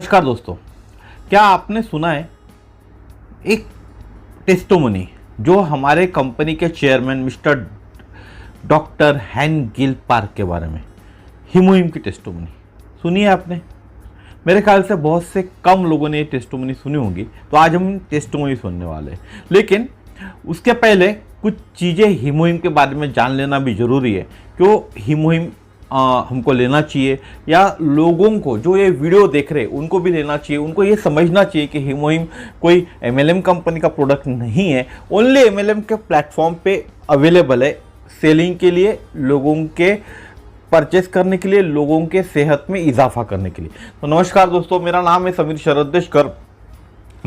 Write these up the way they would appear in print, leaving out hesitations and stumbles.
नमस्कार दोस्तों, क्या आपने सुना है एक टेस्टोमनी जो हमारे कंपनी के चेयरमैन मिस्टर डॉक्टर हैन गिल पार्क के बारे में, हिमोहिम की टेस्टोमनी सुनी है आपने? मेरे ख्याल से बहुत से कम लोगों ने ये टेस्टोमनी सुनी होगी, तो आज हम टेस्टोमनी सुनने वाले हैं। लेकिन उसके पहले कुछ चीज़ें हिमोहिम के बारे में जान लेना भी ज़रूरी है। क्यों हिमोहिम हमको लेना चाहिए, या लोगों को जो ये वीडियो देख रहे हैं उनको भी लेना चाहिए। उनको ये समझना चाहिए कि हिमोहिम कोई एमएलएम कंपनी का प्रोडक्ट नहीं है, ओनली एमएलएम के प्लेटफॉर्म पे अवेलेबल है, सेलिंग के लिए, लोगों के परचेस करने के लिए, लोगों के सेहत में इजाफा करने के लिए। तो नमस्कार दोस्तों, मेरा नाम है समीर शरदेशकर,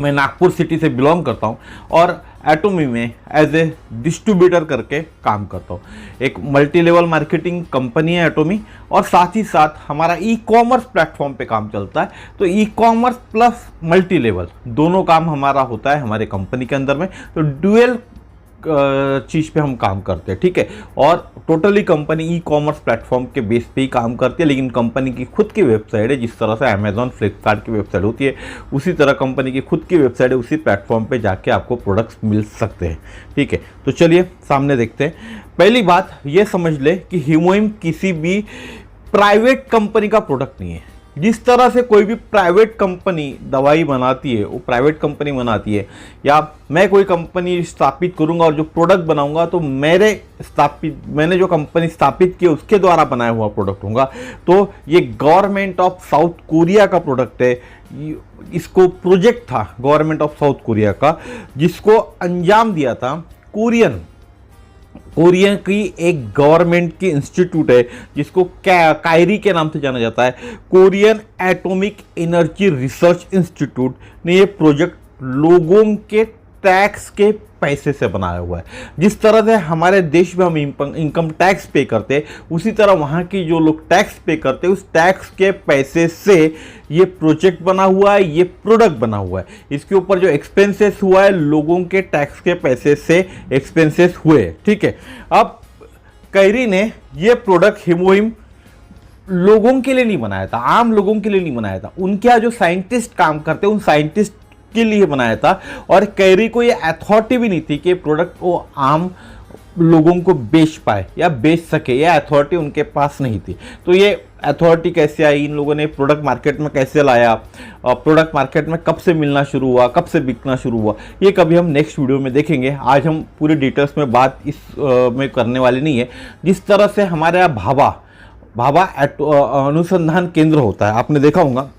मैं नागपुर सिटी से बिलोंग करता हूं और एटोमी में एज ए डिस्ट्रीब्यूटर करके काम करता हूं। एक मल्टी लेवल मार्केटिंग कंपनी है एटोमी, और साथ ही साथ हमारा ई कॉमर्स प्लेटफॉर्म पे काम चलता है। तो e commerce plus multi level दोनों काम हमारा होता है हमारे कंपनी के अंदर में। तो ड्यूअल चीज़ पे हम काम करते हैं, ठीक है। और totally company e commerce platform के बेस पे ही काम करती है, लेकिन कंपनी की खुद की वेबसाइट है। जिस तरह से अमेजॉन, फ्लिपकार्ट की वेबसाइट होती है, उसी तरह कंपनी की खुद की वेबसाइट है। उसी प्लेटफॉर्म पे जाके आपको प्रोडक्ट्स मिल सकते हैं, ठीक है। तो चलिए सामने देखते हैं। पहली बात ये समझ ले कि हिमोहिम किसी भी प्राइवेट कंपनी का प्रोडक्ट नहीं है। जिस तरह से कोई भी प्राइवेट कंपनी दवाई बनाती है, वो प्राइवेट कंपनी बनाती है, या मैं कोई कंपनी स्थापित करूंगा और जो प्रोडक्ट बनाऊंगा तो मैंने जो कंपनी स्थापित की उसके द्वारा बनाया हुआ प्रोडक्ट होगा। तो ये गवर्नमेंट ऑफ साउथ कोरिया का प्रोडक्ट है। इसको प्रोजेक्ट था गवर्नमेंट ऑफ साउथ कोरिया का, जिसको अंजाम दिया था कोरिया की एक गवर्नमेंट की इंस्टीट्यूट है, जिसको कायरी के नाम से जाना जाता है। Korean atomic energy research institute ने ये प्रोजेक्ट लोगों के टैक्स के पैसे से बनाया हुआ है। जिस तरह से हमारे देश में हम इनकम टैक्स पे करते हैं, उसी तरह वहाँ की जो लोग टैक्स पे करते हैं, उस टैक्स के पैसे से ये प्रोजेक्ट बना हुआ है, ये प्रोडक्ट बना हुआ है। इसके ऊपर जो एक्सपेंसेस हुआ है, लोगों के टैक्स के पैसे से एक्सपेंसेस हुए, ठीक है। अब कैरी ने ये प्रोडक्ट हिमोहिम लोगों के लिए नहीं बनाया था, आम लोगों के लिए नहीं बनाया था। उनके यहाँ जो साइंटिस्ट काम करते हैं, उन साइंटिस्ट के लिए बनाया था। और कैरी को ये अथॉरिटी भी नहीं थी कि प्रोडक्ट वो आम लोगों को बेच पाए या बेच सके, ये अथॉरिटी उनके पास नहीं थी। तो ये अथॉरिटी कैसे आई, इन लोगों ने प्रोडक्ट मार्केट में कैसे लाया, प्रोडक्ट मार्केट में कब से मिलना शुरू हुआ, कब से बिकना शुरू हुआ, ये कभी हम नेक्स्ट वीडियो में देखेंगे। आज हम पूरी डिटेल्स में बात इस में करने वाले नहीं है। जिस तरह से हमारे यहाँ भाभा अनुसंधान केंद्र होता है, आपने देखा होगा,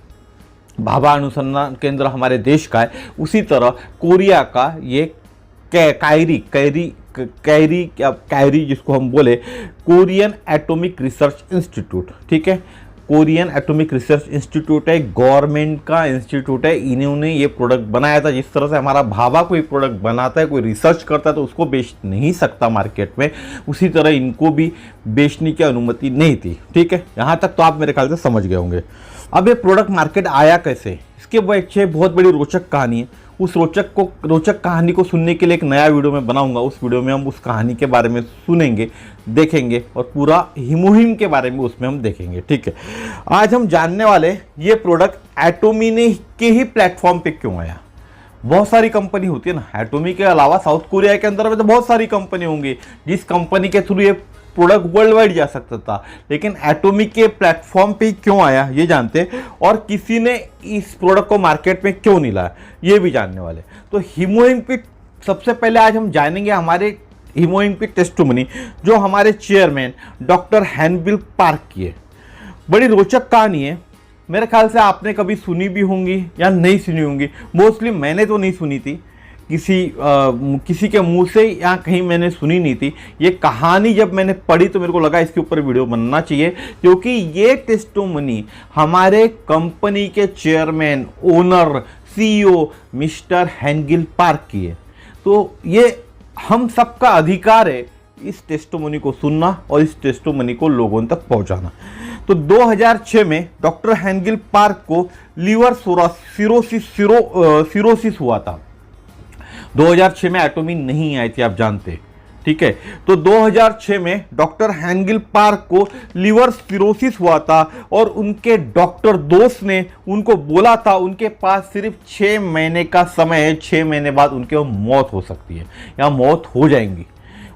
भाभा अनुसंधान केंद्र हमारे देश का है, उसी तरह कोरिया का ये कायरी जिसको हम बोले कोरियन एटॉमिक रिसर्च इंस्टीट्यूट, ठीक है। कोरियन एटॉमिक रिसर्च इंस्टीट्यूट है, गवर्नमेंट का इंस्टीट्यूट है। इन्होंने ये प्रोडक्ट बनाया था। जिस तरह से हमारा भाभा कोई प्रोडक्ट बनाता है, कोई रिसर्च करता है, तो उसको बेच नहीं सकता मार्केट में, उसी तरह इनको भी बेचने की अनुमति नहीं थी, ठीक है। यहाँ तक तो आप मेरे ख्याल से समझ गए होंगे। अब ये प्रोडक्ट मार्केट आया कैसे, इसके पीछे बहुत बड़ी रोचक कहानी है। उस रोचक कहानी को सुनने के लिए एक नया वीडियो मैं बनाऊंगा। उस वीडियो में हम उस कहानी के बारे में सुनेंगे, देखेंगे, और पूरा हिमोहिम के बारे में उसमें हम देखेंगे, ठीक है। आज हम जानने वाले ये प्रोडक्ट एटोमी ने के ही प्लेटफॉर्म पे क्यों आया। बहुत सारी कंपनी होती है ना, एटोमी के अलावा साउथ कोरिया के अंदर में तो बहुत सारी कंपनी होंगी, जिस कंपनी के थ्रू ये प्रोडक्ट वर्ल्ड वाइड जा सकता था, लेकिन एटोमी के प्लेटफॉर्म पे क्यों आया ये जानते हैं, और किसी ने इस प्रोडक्ट को मार्केट में क्यों नहीं लाया ये भी जानने वाले। तो हिमोहिम की सबसे पहले आज हम जानेंगे हमारे हिमोहिम की टेस्टोमनी, जो हमारे चेयरमैन डॉक्टर हैन गिल पार्क की है। बड़ी रोचक कहानी है। मेरे ख्याल से आपने कभी सुनी भी होंगी या नहीं सुनी होंगी। मोस्टली मैंने तो नहीं सुनी थी, किसी के मुंह से या कहीं मैंने सुनी नहीं थी। ये कहानी जब मैंने पढ़ी तो मेरे को लगा इसके ऊपर वीडियो बनना चाहिए, क्योंकि ये टेस्टोमनी हमारे कंपनी के चेयरमैन, ओनर, सीईओ मिस्टर हैन गिल पार्क की है। तो ये हम सबका अधिकार है इस टेस्टोमनी को सुनना और इस टेस्टोमनी को लोगों तक पहुंचाना। तो 2006 में डॉक्टर हैन गिल पार्क को लीवर सिरोसिस हुआ था। 2006 में एटोमी नहीं आई थी, आप जानते, ठीक है। तो 2006 में डॉक्टर हैनगिल पार्क को लीवर सिरोसिस हुआ था और उनके डॉक्टर दोस्त ने उनको बोला था उनके पास सिर्फ 6 महीने का समय है, 6 महीने बाद उनके मौत हो सकती है या मौत हो जाएंगी।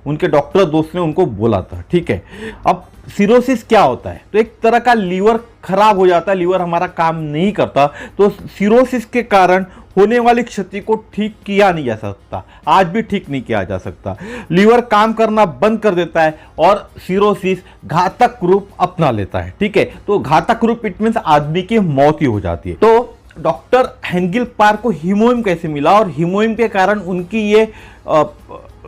उनके डॉक्टर दोस्त ने उनको बोला था, ठीक है। अब सिरोसिस क्या होता है? तो एक तरह का लीवर खराब हो जाता है, लीवर हमारा काम नहीं करता, तो सिरोसिस के कारण होने वाली क्षति को ठीक किया नहीं जा सकता, आज भी ठीक नहीं किया जा सकता। लीवर काम करना बंद कर देता है और सिरोसिस घातक रूप अपना लेता है, ठीक है। तो घातक रूप इट मींस आदमी की मौत ही हो जाती है। तो डॉक्टर हैनगिल पार्क को हीमोइम कैसे मिला और हीमोइम के कारण उनकी ये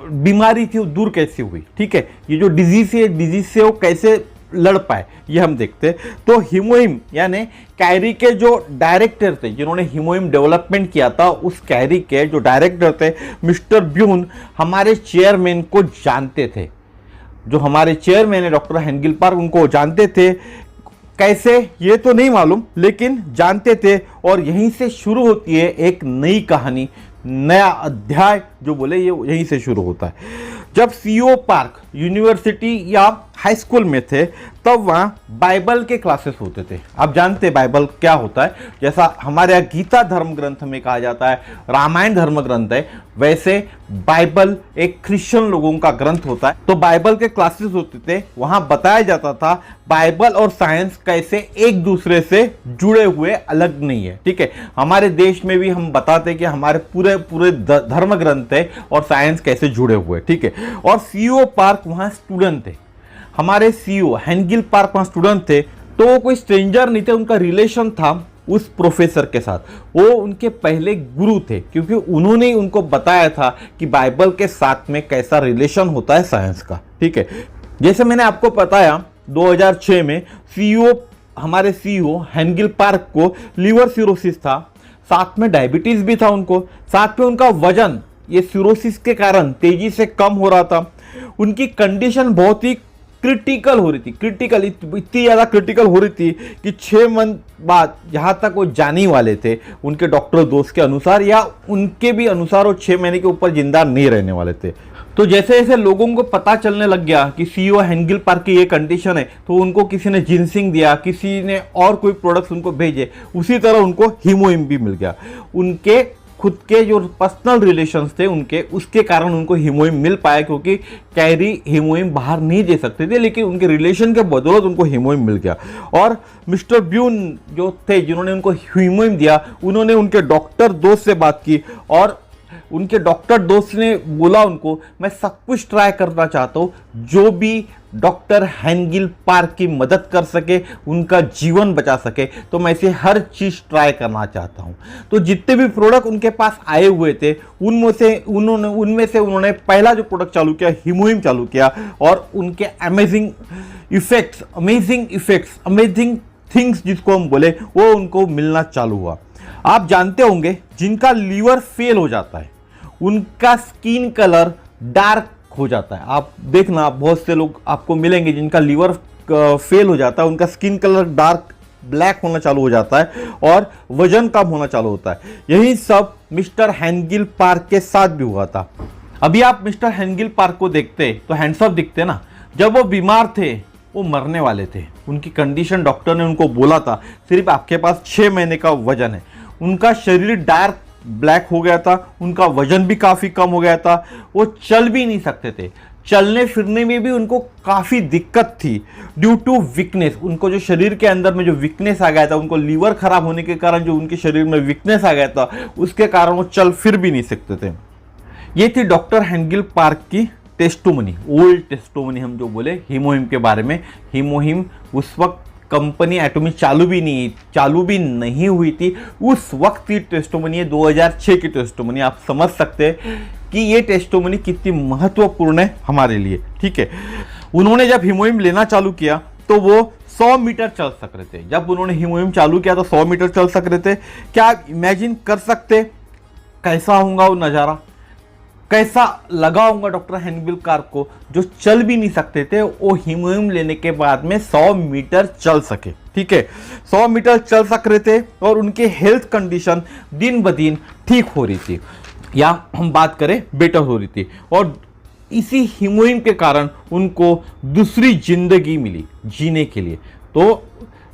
बीमारी थी वो दूर कैसे हुई, ठीक है। ये जो डिजीज से वो कैसे लड़ पाए ये हम देखते हैं। तो हीमोइम यानी कैरी के जो डायरेक्टर थे जिन्होंने हीमोइम डेवलपमेंट किया था, उस कैरी के जो डायरेक्टर थे मिस्टर ब्यून हमारे चेयरमैन को जानते थे। जो हमारे चेयरमैन है डॉक्टर हैनगिल पार्क उनको जानते थे, कैसे ये तो नहीं मालूम लेकिन जानते थे। और यहीं से शुरू होती है एक नई कहानी, नया अध्याय जो बोले ये यहीं से शुरू होता है। जब सीओ पार्क यूनिवर्सिटी या हाई स्कूल में थे तब वहाँ बाइबल के क्लासेस होते थे। आप जानते हैं बाइबल क्या होता है, जैसा हमारे यहाँ गीता धर्म ग्रंथ में कहा जाता है, रामायण धर्म ग्रंथ है, वैसे बाइबल एक क्रिश्चियन लोगों का ग्रंथ होता है। तो बाइबल के क्लासेस होते थे, वहाँ बताया जाता था बाइबल और साइंस कैसे एक दूसरे से जुड़े हुए अलग नहीं है, ठीक है। हमारे देश में भी हम बताते हैं कि हमारे पूरे धर्म ग्रंथ है और साइंस कैसे जुड़े हुए, ठीक है। और सीओ पार्क वहाँ स्टूडेंट थे, हमारे सीईओ हैनगिल पार्क वहाँ स्टूडेंट थे। तो वो कोई स्ट्रेंजर नहीं थे, उनका रिलेशन था उस प्रोफेसर के साथ, वो उनके पहले गुरु थे, क्योंकि उन्होंने ही उनको बताया था कि बाइबल के साथ में कैसा रिलेशन होता है साइंस का, ठीक है। जैसे मैंने आपको बताया 2006 में हमारे सीईओ हैनगिल पार्क को लीवर सिरोसिस था, साथ में डायबिटीज भी था उनको, साथ में उनका वजन ये सिरोसिस के कारण तेजी से कम हो रहा था। उनकी कंडीशन बहुत ही क्रिटिकल हो रही थी, इतनी ज़्यादा क्रिटिकल हो रही थी कि 6 मंथ बाद जहाँ तक वो जाने वाले थे उनके डॉक्टर दोस्त के अनुसार या उनके भी अनुसार वो 6 महीने के ऊपर जिंदा नहीं रहने वाले थे। तो जैसे जैसे लोगों को पता चलने लग गया कि सीईओ हैनगिल पार्क की ये कंडीशन है, तो उनको किसी ने जिनसिंग दिया, किसी ने और कोई प्रोडक्ट्स उनको भेजे, उसी तरह उनको हीमोइम भी मिल गया। उनके खुद के जो पर्सनल रिलेशंस थे उनके, उसके कारण उनको हीमोइम मिल पाया, क्योंकि कैरी हीमोइम बाहर नहीं दे सकते थे, लेकिन उनके रिलेशन के बदौलत उनको हीमोइम मिल गया। और मिस्टर ब्यून जो थे जिन्होंने उनको हीमोइम दिया, उन्होंने उनके डॉक्टर दोस्त से बात की और उनके डॉक्टर दोस्त ने बोला उनको, मैं सब कुछ ट्राई करना चाहता हूँ जो भी डॉक्टर हैनगिल पार्क की मदद कर सके, उनका जीवन बचा सके, तो मैं इसे हर चीज़ ट्राई करना चाहता हूँ। तो जितने भी प्रोडक्ट उनके पास आए हुए थे उनमें से उन्होंने पहला जो प्रोडक्ट चालू किया हीमोइम चालू किया, और उनके अमेजिंग इफेक्ट्स अमेजिंग थिंग्स जिसको हम बोले वो उनको मिलना चालू हुआ। आप जानते होंगे जिनका लीवर फेल हो जाता है उनका स्किन कलर डार्क हो जाता है। आप देखना बहुत से लोग आपको मिलेंगे जिनका लीवर फेल हो जाता है, उनका स्किन कलर डार्क ब्लैक होना चालू हो जाता है और वजन कम होना चालू होता है। यही सब मिस्टर हैनगिल पार्क के साथ भी हुआ था। अभी आप मिस्टर हैनगिल पार्क को देखते तो हैंडसम दिखते ना, जब वो बीमार थे वो मरने वाले थे, उनकी कंडीशन डॉक्टर ने उनको बोला था सिर्फ आपके पास 6 महीने का वजन है। उनका शरीर डार्क ब्लैक हो गया था, उनका वजन भी काफ़ी कम हो गया था, वो चल भी नहीं सकते थे, चलने फिरने में भी उनको काफ़ी दिक्कत थी ड्यू टू वीकनेस। उनको जो शरीर के अंदर में जो वीकनेस आ गया था, उनको लीवर खराब होने के कारण जो उनके शरीर में वीकनेस आ गया था, उसके कारण वो चल फिर भी नहीं सकते थे। ये थी डॉक्टर हैनगिल पार्क की टेस्टोमनी, ओल्ड टेस्टोमनी हम जो बोले हीमोहिम के बारे में। हीमोहिम उस वक्त कंपनी एटॉमिक चालू भी नहीं हुई थी, उस वक्त की टेस्टोमनी है, 2006 की टेस्टोमनी। आप समझ सकते हैं कि ये टेस्टोमनी कितनी महत्वपूर्ण है हमारे लिए, ठीक है। उन्होंने जब हीमोहिम लेना चालू किया तो वो 100 मीटर चल सक रहे थे। जब उन्होंने हीमोहिम चालू किया तो 100 मीटर चल सक रहे थे। क्या आप इमेजिन कर सकते कैसा होगा वो नज़ारा, कैसा लगा होगा डॉक्टर हैनगिल पार्क को जो चल भी नहीं सकते थे, वो हीमोहिम लेने के बाद में 100 मीटर चल सके, ठीक है। 100 मीटर चल सक रहे थे और उनके हेल्थ कंडीशन दिन ब दिन ठीक हो रही थी, या हम बात करें बेटर हो रही थी। और इसी हीमोहिम के कारण उनको दूसरी जिंदगी मिली जीने के लिए। तो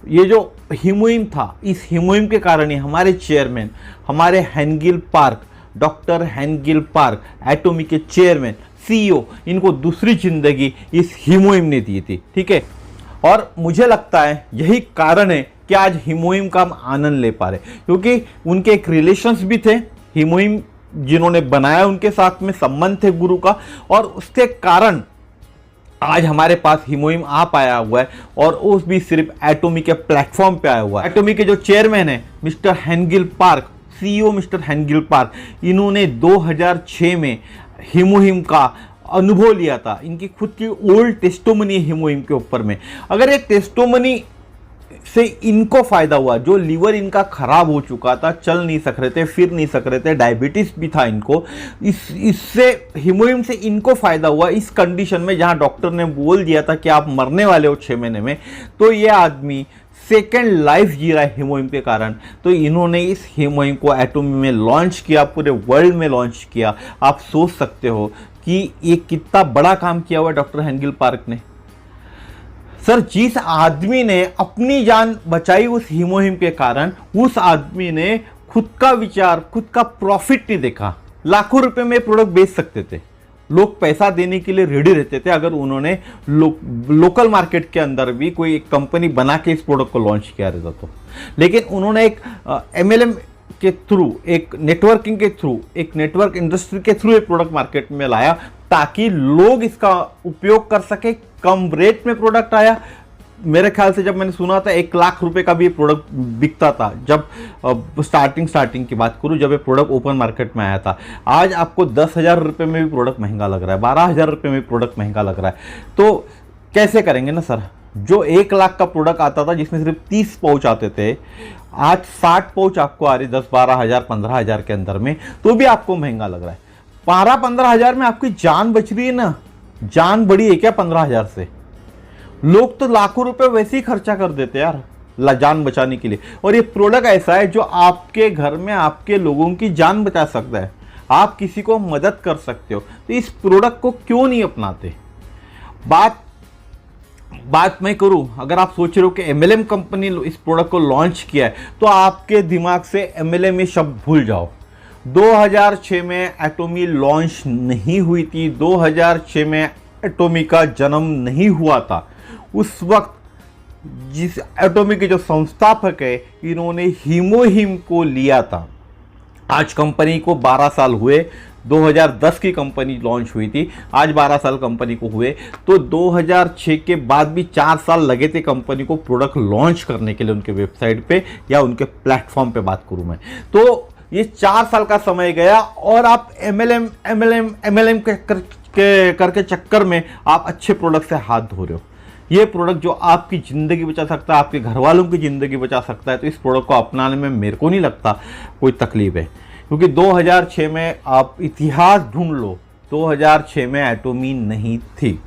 ये जो हीमोहिम था, इस हीमोहिम के कारण ही हमारे चेयरमैन, हमारे हैनगिल पार्क, डॉक्टर हैनगिल पार्क एटॉमी के चेयरमैन, सीईओ, इनको दूसरी जिंदगी इस हीमोहिम ने दी थी। ठीक है, और मुझे लगता है यही कारण है कि आज हीमोहिम का हम आनंद ले पा रहे, क्योंकि उनके एक रिलेशंस भी थे, हीमोहिम जिन्होंने बनाया उनके साथ में संबंध थे गुरु का, और उसके कारण आज हमारे पास हीमोहिम आ पाया हुआ है, और उस भी सिर्फ एटॉमी के प्लेटफॉर्म पे आया हुआ है। एटॉमी के जो चेयरमैन है mister Hangil Park, CEO mister Hangil Park, इन्होंने 2006 में हीमोहिम का अनुभव लिया था। इनकी खुद की ओल्ड टेस्टोमनी है हीमोहिम के ऊपर में। अगर एक टेस्टोमनी से इनको फायदा हुआ, जो लीवर इनका खराब हो चुका था, चल नहीं सक रहे थे, फिर नहीं सक रहे थे, डायबिटीज भी था इनको, इससे हीमोहिम से इनको फायदा हुआ। इस कंडीशन में जहां डॉक्टर ने बोल दिया था कि आप मरने वाले हो 6 महीने में, तो ये आदमी सेकेंड लाइफ जी रहा है हीमोहिम के कारण। तो इन्होंने इस हीमोहिम को एटॉमी में लॉन्च किया, पूरे वर्ल्ड में लॉन्च किया। आप सोच सकते हो कि ये कितना बड़ा काम किया हुआ है डॉक्टर हैनगिल पार्क ने। सर, जिस आदमी ने अपनी जान बचाई उस हीमोहिम के कारण, उस आदमी ने खुद का विचार, खुद का प्रॉफिट नहीं देखा। लाखों रुपए में प्रोडक्ट बेच सकते थे, लोग पैसा देने के लिए रेडी रहते थे अगर उन्होंने लोकल मार्केट के अंदर भी कोई एक कंपनी बना के इस प्रोडक्ट को लॉन्च किया रहता तो। लेकिन उन्होंने एक MLM के थ्रू, एक नेटवर्किंग के थ्रू, एक नेटवर्क इंडस्ट्री के थ्रू एक प्रोडक्ट मार्केट में लाया, ताकि लोग इसका उपयोग कर सके। कम रेट में प्रोडक्ट आया। मेरे ख्याल से जब मैंने सुना था 1 लाख रुपए का भी ये प्रोडक्ट बिकता था, जब स्टार्टिंग की बात करूं, जब ये प्रोडक्ट ओपन मार्केट में आया था। आज आपको 10,000 रुपये में भी प्रोडक्ट महंगा लग रहा है, 12,000 रुपये में भी प्रोडक्ट महंगा लग रहा है। तो कैसे करेंगे ना सर? जो 1 लाख का प्रोडक्ट आता था जिसमें सिर्फ 30 पाउच आते थे, आज 60 पाउच आपको आ रही 10-12 हज़ार 15 हज़ार के अंदर में, तो भी आपको महंगा लग रहा है। 12-15 हज़ार में आपकी जान बच रही है ना? जान बड़ी है क्या 15 हज़ार से? लोग तो लाखों रुपए वैसे ही खर्चा कर देते यार जान बचाने के लिए। और ये प्रोडक्ट ऐसा है जो आपके घर में आपके लोगों की जान बचा सकता है, आप किसी को मदद कर सकते हो। तो इस प्रोडक्ट को क्यों नहीं अपनाते? बात मैं करूं, अगर आप सोच रहे हो कि MLM कंपनी इस प्रोडक्ट को लॉन्च किया है, तो आपके दिमाग से MLM ये शब्द भूल जाओ। 2006 में एटॉमी लॉन्च नहीं हुई थी, 2006 में एटॉमी का जन्म नहीं हुआ था। उस वक्त जिस एटॉमी के जो संस्थापक है, इन्होंने हीमोहिम को लिया था। आज कंपनी को 12 साल हुए, 2010 की कंपनी लॉन्च हुई थी, आज 12 साल कंपनी को हुए। तो 2006 के बाद भी 4 साल लगे थे कंपनी को प्रोडक्ट लॉन्च करने के लिए, उनके वेबसाइट पे या उनके प्लेटफॉर्म पे बात करूं मैं तो। ये 4 साल का समय गया, और आप MLM करके चक्कर में आप अच्छे प्रोडक्ट से हाथ धो रहे हो। ये प्रोडक्ट जो आपकी ज़िंदगी बचा सकता है, आपके घर वालों की ज़िंदगी बचा सकता है, तो इस प्रोडक्ट को अपनाने में मेरे को नहीं लगता कोई तकलीफ है। क्योंकि 2006 में आप इतिहास ढूंढ लो, 2006 में एटॉमी नहीं थी,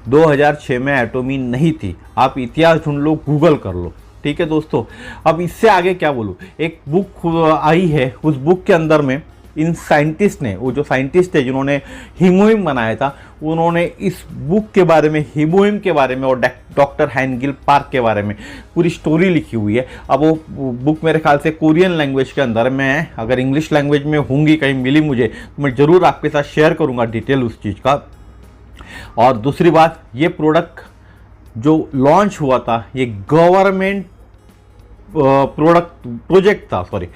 2006 में एटॉमी नहीं थी। आप इतिहास ढूंढ लो, गूगल कर लो। ठीक है दोस्तों, अब इससे आगे क्या बोलूँ। एक बुक आई है, उस बुक के अंदर में इन साइंटिस्ट ने, वो जो साइंटिस्ट है जिन्होंने हीमोहिम बनाया था, उन्होंने इस बुक के बारे में, हीमोहिम के बारे में और डॉक्टर हैनगिल पार्क के बारे में पूरी स्टोरी लिखी हुई है। अब वो बुक मेरे ख्याल से कोरियन लैंग्वेज के अंदर में है, अगर इंग्लिश लैंग्वेज में होंगी कहीं मिली मुझे तो मैं ज़रूर आपके साथ शेयर करूँगा डिटेल उस चीज़ का। और दूसरी बात, ये प्रोडक्ट जो लॉन्च हुआ था, ये गवर्नमेंट प्रोजेक्ट था, सॉरी,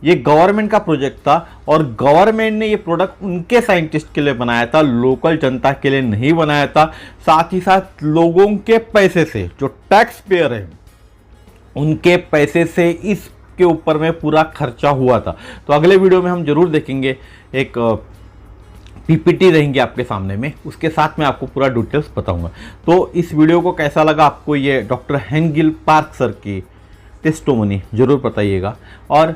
ये गवर्नमेंट का प्रोजेक्ट था, और गवर्नमेंट ने ये प्रोडक्ट उनके साइंटिस्ट के लिए बनाया था, लोकल जनता के लिए नहीं बनाया था। साथ ही साथ लोगों के पैसे से, जो टैक्स पेयर है उनके पैसे से इसके ऊपर में पूरा खर्चा हुआ था। तो अगले वीडियो में हम जरूर देखेंगे, एक PPT रहेंगे आपके सामने में, उसके साथ में आपको पूरा डिटेल्स बताऊंगा। तो इस वीडियो को कैसा लगा आपको, ये डॉक्टर हैनगिल पार्क सर की टेस्टोमनी जरूर बताइएगा, और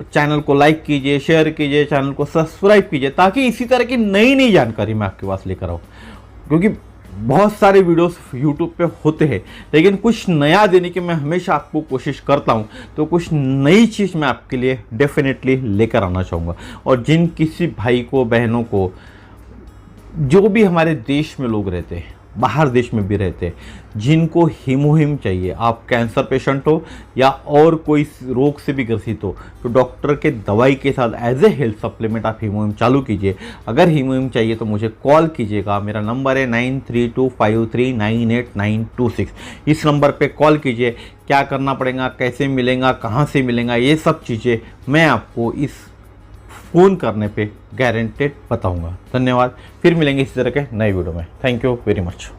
चैनल को लाइक कीजिए, शेयर कीजिए, चैनल को सब्सक्राइब कीजिए, ताकि इसी तरह की नई नई जानकारी मैं आपके पास लेकर आऊँ। क्योंकि बहुत सारे वीडियोस यूट्यूब पे होते हैं, लेकिन कुछ नया देने की मैं हमेशा आपको कोशिश करता हूँ। तो कुछ नई चीज़ मैं आपके लिए डेफिनेटली लेकर आना चाहूँगा। और जिन किसी भाई को, बहनों को जो भी हमारे देश में लोग रहते हैं, बाहर देश में भी रहते हैं, जिनको हीमोहिम चाहिए, आप कैंसर पेशेंट हो या और कोई रोग से भी ग्रसित हो, तो डॉक्टर के दवाई के साथ एज ए हेल्थ सप्लीमेंट आप हीमोहिम चालू कीजिए। अगर हीमोहिम चाहिए तो मुझे कॉल कीजिएगा, मेरा नंबर है 9325398926। इस नंबर पे कॉल कीजिए। क्या करना पड़ेगा, कैसे मिलेगा, कहाँ से मिलेगा, ये सब चीज़ें मैं आपको इस फ़ोन करने पे गारंटेड बताऊंगा। धन्यवाद, फिर मिलेंगे इसी तरह के नए वीडियो में। Thank you very much.